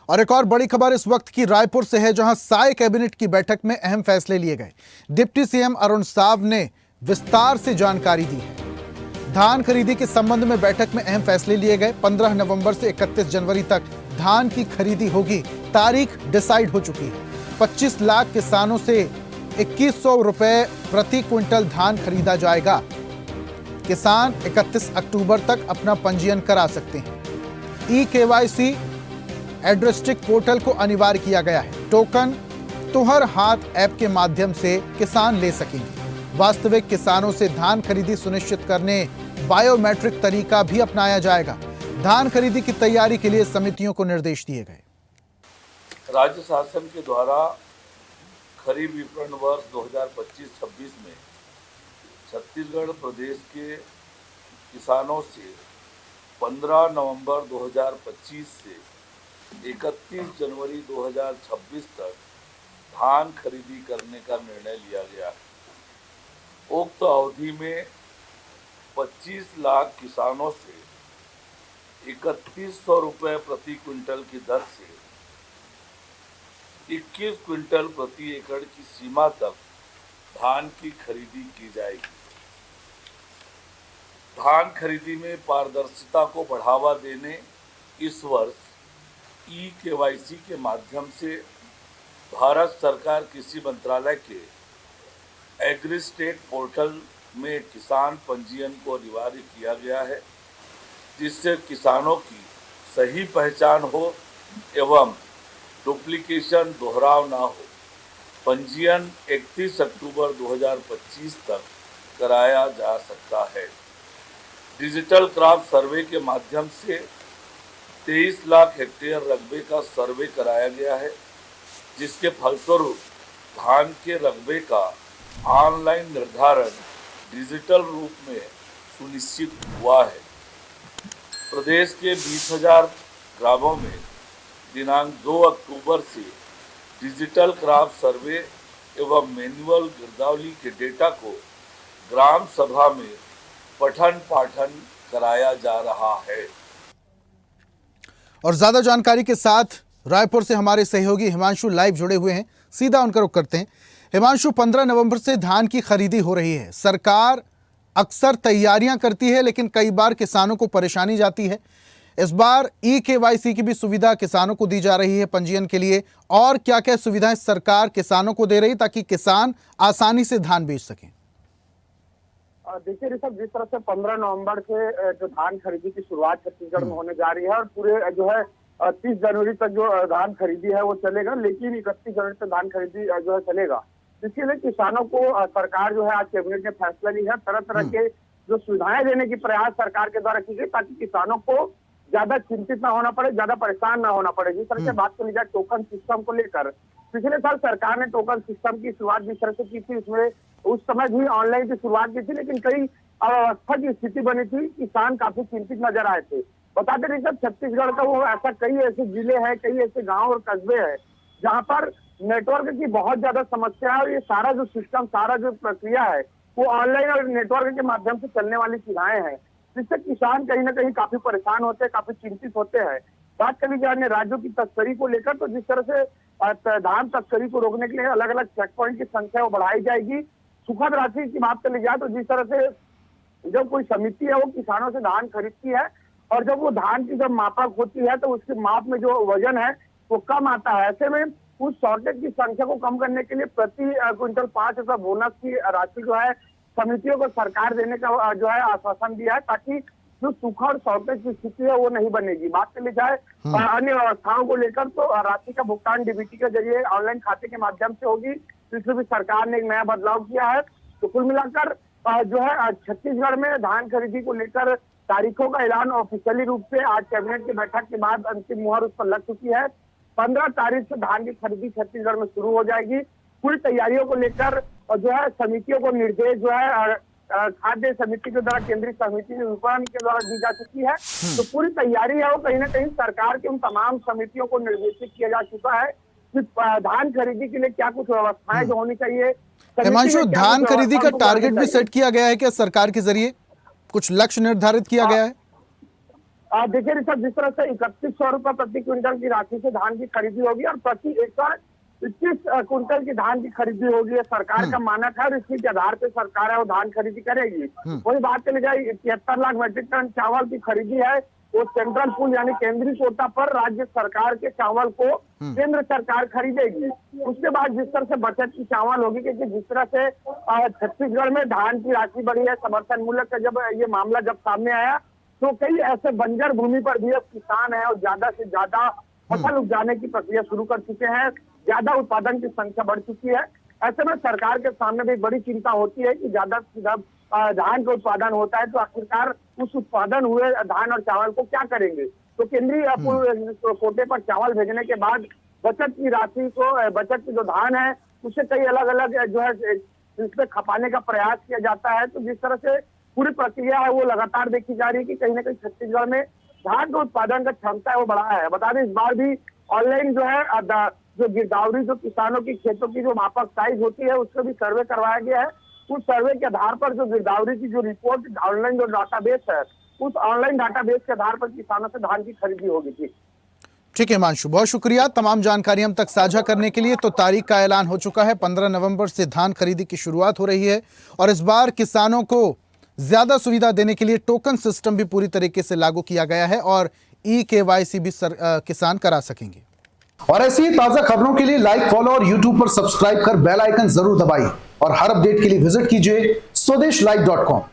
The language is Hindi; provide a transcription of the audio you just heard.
और एक और बड़ी खबर इस वक्त की रायपुर से है, जहां साय कैबिनेट की बैठक में अहम फैसले लिए गए। डिप्टी सीएम अरुण साव ने विस्तार से जानकारी दी है। धान खरीदी के संबंध में बैठक में अहम फैसले लिए गए। 15 नवंबर से 31 जनवरी तक धान की खरीदी होगी। तारीख डिसाइड हो चुकी है। 25 लाख किसानों से 2100 रुपए प्रति क्विंटल धान खरीदा जाएगा। किसान 31 अक्टूबर तक अपना पंजीयन करा सकते हैं। ई-KYC एड्रेस्टिक पोर्टल को अनिवार्य किया गया है। टोकन तुहर हाथ ऐप के माध्यम से किसान ले सकेंगे। वास्तविक किसानों से धान खरीदी सुनिश्चित करने बायोमेट्रिक तरीका भी अपनाया जाएगा। धान खरीदी की तैयारी के लिए समितियों को निर्देश दिए गए। राज्य शासन के द्वारा खरीफ विपणन वर्ष 2025-26 में छत्तीसगढ़ प्रदेश के किसानों से 15 नवंबर 2025 से 31 जनवरी 2026 तक धान खरीदी करने का निर्णय लिया गया है। उक्त अवधि में 25 लाख किसानों से 3100 रुपये प्रति क्विंटल की दर से 21 क्विंटल प्रति एकड़ की सीमा तक धान की खरीदी की जाएगी। धान खरीदी में पारदर्शिता को बढ़ावा देने इस वर्ष ई-KYC के माध्यम से भारत सरकार कृषि मंत्रालय के एग्रीस्टेट पोर्टल में किसान पंजीयन को अनिवार्य किया गया है, जिससे किसानों की सही पहचान हो एवं डुप्लीकेशन दोहराव ना हो। पंजीयन 31 अक्टूबर 2025 तक कराया जा सकता है। डिजिटल क्रॉप सर्वे के माध्यम से 23 लाख हेक्टेयर रकबे का सर्वे कराया गया है, जिसके फलस्वरूप धान के रकबे का ऑनलाइन निर्धारण डिजिटल रूप में सुनिश्चित हुआ है। प्रदेश के 20,000 ग्रामों में दिनांक 2 अक्टूबर से डिजिटल क्रॉप सर्वे एवं मैनुअल गिरदावली के डेटा को ग्राम सभा में पठन पाठन कराया जा रहा है। और ज्यादा जानकारी के साथ रायपुर से हमारे सहयोगी हिमांशु लाइव जुड़े हुए हैं। सीधा उनका रुख करते हैं। हिमांशु, 15 नवंबर से धान की खरीदी हो रही है। सरकार अक्सर तैयारियां करती है, लेकिन कई बार किसानों को परेशानी जाती है। इस बार ई-KYC की भी सुविधा किसानों को दी जा रही है पंजीयन के लिए। और क्या क्या सुविधाएं सरकार किसानों को दे रही ताकि किसान आसानी से धान बेच सकें? देखिए ऋषभ, जिस तरह से 15 नवंबर से जो धान खरीदी की शुरुआत छत्तीसगढ़ में होने जा रही है और पूरे जो है 30 जनवरी तक जो धान खरीदी है वो चलेगा, लेकिन 31 जनवरी तक धान खरीदी जो है चलेगा। इसके लिए किसानों को सरकार जो है आज कैबिनेट ने फैसला लिया है। तरह तरह के जो सुविधाएं देने की प्रयास सरकार के द्वारा की गई, ताकि किसानों को ज्यादा चिंतित ना होना पड़े, ज्यादा परेशान ना होना पड़े। जिस तरह से बात करी जाए टोकन सिस्टम को लेकर, पिछले साल सरकार ने टोकन सिस्टम की शुरुआत जिस तरह से की थी, उसमें उस समय भी ऑनलाइन की शुरुआत की थी, लेकिन कई अवस्था की स्थिति बनी थी। किसान काफी चिंतित नजर आए थे। बताते नहीं सब छत्तीसगढ़ का वो ऐसा कई ऐसे जिले हैं, कई ऐसे गांव और कस्बे हैं जहां पर नेटवर्क की बहुत ज्यादा समस्या है। और ये सारा जो सिस्टम, सारा जो प्रक्रिया है वो ऑनलाइन और नेटवर्क के माध्यम से चलने वाली सुविधाएं हैं, जिससे किसान कहीं ना कहीं काफी परेशान होते हैं, काफी चिंतित होते हैं। बात करी जाए राज्यों की तस्करी को लेकर, तो जिस तरह से धान तस्करी को रोकने के लिए अलग अलग चेक पॉइंट की संख्या वो बढ़ाई जाएगी। सुखद राशि की बात करी जाए तो जिस तरह से जब कोई समिति है वो किसानों से धान खरीदती है और जब वो धान की जब मापक होती है तो उसके माप में जो वजन है वो कम आता है। ऐसे में उस शॉर्टेज की संख्या को कम करने के लिए प्रति क्विंटल 5 रुपये बोनस की राशि जो है समितियों को सरकार देने का जो है आश्वासन दिया है, ताकि जो सूखा और शॉर्टेज की स्थिति है वो नहीं बनेगी। बात कर ली जाए अन्य व्यवस्थाओं को लेकर, तो राशि का भुगतान डीबीटी के जरिए ऑनलाइन खाते के माध्यम से होगी। इसमें भी सरकार ने एक नया बदलाव किया है। तो कुल मिलाकर जो है छत्तीसगढ़ में धान खरीदी को लेकर तारीखों का ऐलान ऑफिशियली रूप से आज कैबिनेट की बैठक के बाद अंतिम मुहर उस पर लग चुकी है। 15 तारीख से धान की खरीदी छत्तीसगढ़ में शुरू हो जाएगी। पूरी तैयारियों को लेकर और जो है समितियों को निर्देश जो है खाद्य समिति के द्वारा, केंद्रीय समिति विपणन के द्वारा दी जा चुकी है। तो पूरी तैयारी है वो कहीं ना कहीं सरकार की उन तमाम समितियों को निर्देशित किया जा चुका है कि धान खरीदी के लिए क्या कुछ व्यवस्थाएं जो होनी चाहिए। हिमांशु, धान खरीदी का टारगेट भी सेट किया गया है क्या सरकार के जरिए? कुछ लक्ष्य निर्धारित किया गया है? देखिए ऋषभ, जिस तरह से 3100 रुपए प्रति क्विंटल की राशि से धान की खरीदी होगी और प्रति एकड़ 21 कुंटल की धान की खरीदी होगी, ये सरकार का मानक है और इसी के आधार पे सरकार है वो धान खरीदी करेगी। वही बात चली जाए 73 लाख मीट्रिक टन चावल की खरीदी है, वो सेंट्रल पूल यानी केंद्रीय कोटा पर राज्य सरकार के चावल को केंद्र सरकार खरीदेगी। उसके बाद जिस तरह से बचत की चावल होगी, क्योंकि जिस तरह से छत्तीसगढ़ में धान की राशि बढ़ी है, समर्थन मूल्य का जब ये मामला जब सामने आया तो कई ऐसे बंजर भूमि पर भी अब किसान है और ज्यादा से ज्यादा फसल उपजाने की प्रक्रिया शुरू कर चुके हैं, ज्यादा उत्पादन की संख्या बढ़ चुकी है। ऐसे में सरकार के सामने भी बड़ी चिंता होती है कि ज्यादा से ज्यादा धान का उत्पादन होता है तो आखिरकार उस उत्पादन हुए धान और चावल को क्या करेंगे। तो केंद्रीय कोटे पर चावल भेजने के बाद बचत की राशि को, बचत की जो धान है उसे कई अलग अलग जो है इसमें खपाने का प्रयास किया जाता है। तो जिस तरह से पूरी प्रक्रिया है वो लगातार देखी जा रही है कि कहीं ना कहीं छत्तीसगढ़ में धान का उत्पादन का क्षमता है वो बढ़ा है। बता दें इस बार भी ऑनलाइन जो है जो गिरदावरी जो किसानों की खेतों की जो मापक साइज होती है उसका भी सर्वे करवाया गया है। उस सर्वे के आधार पर जो गिरदावरी की जो रिपोर्ट ऑनलाइन जो डाटाबेस है उस ऑनलाइन डाटाबेस के आधार पर किसानों से धान की खरीदी होगी थी। ठीक है हिमांशु, बहुत शुक्रिया तमाम जानकारी हम तक साझा करने के लिए। तो तारीख का ऐलान हो चुका है, 15 नवंबर से धान खरीदी की शुरुआत हो रही है और इस बार किसानों को ज्यादा सुविधा देने के लिए टोकन सिस्टम भी पूरी तरीके से लागू किया गया है और KYC भी किसान करा सकेंगे। और ऐसी ही ताजा खबरों के लिए लाइक, फॉलो और यूट्यूब पर सब्सक्राइब कर बेल आइकन जरूर दबाइए और हर अपडेट के लिए विजिट कीजिए स्वदेशलाइव.com।